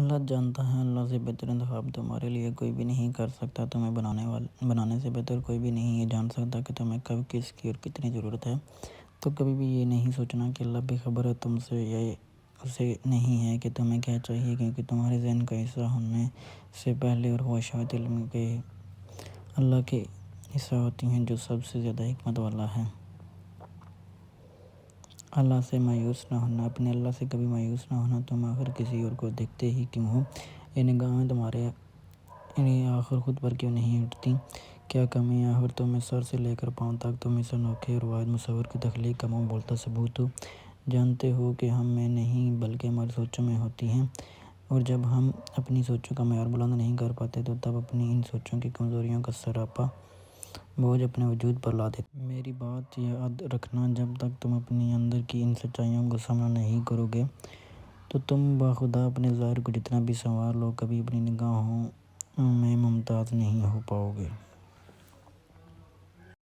اللہ جانتا ہے، اللہ سے بہتر انتخاب تمہارے لیے کوئی بھی نہیں کر سکتا۔ تمہیں بنانے سے بہتر کوئی بھی نہیں یہ جان سکتا کہ تمہیں کب، کس کی اور کتنی ضرورت ہے۔ تو کبھی بھی یہ نہیں سوچنا کہ اللہ بے خبر ہے تم سے، یا اسے نہیں ہے کہ تمہیں کیا چاہیے، کیونکہ تمہارے ذہن کا حصہ ہونے سے پہلے اور خواہشات علم کے اللہ کے حصہ ہوتی ہیں، جو سب سے زیادہ حکمت والا ہے۔ اللہ سے مایوس نہ ہونا، اپنے اللہ سے کبھی مایوس نہ ہونا۔ تم آخر کسی اور کو دیکھتے ہی کیوں ہو؟ یہ نگاہیں تمہارے آخر خود پر کیوں نہیں اٹھتی؟ کیا کمی ہے آخر تمہیں سر سے لے کر پاؤں تک؟ تم اس انوکھے اور واحد مصور کی تخلیق کا منہ بولتا ثبوت ہو۔ جانتے ہو کہ ہم میں نہیں بلکہ ہماری سوچوں میں ہوتی ہیں، اور جب ہم اپنی سوچوں کا معیار بلند نہیں کر پاتے تو تب اپنی ان سوچوں کی کمزوریوں کا سراپا بوجھ اپنے وجود پر لا دیتے ہیں۔ میری بات یاد رکھنا، جب تک تم اپنی اندر کی ان سچائیوں کو سامنا نہیں کرو گے تو تم بخدا اپنے ظاہر کو جتنا بھی سنوار لو، کبھی اپنی نگاہوں میں ممتاز نہیں ہو پاؤ گے۔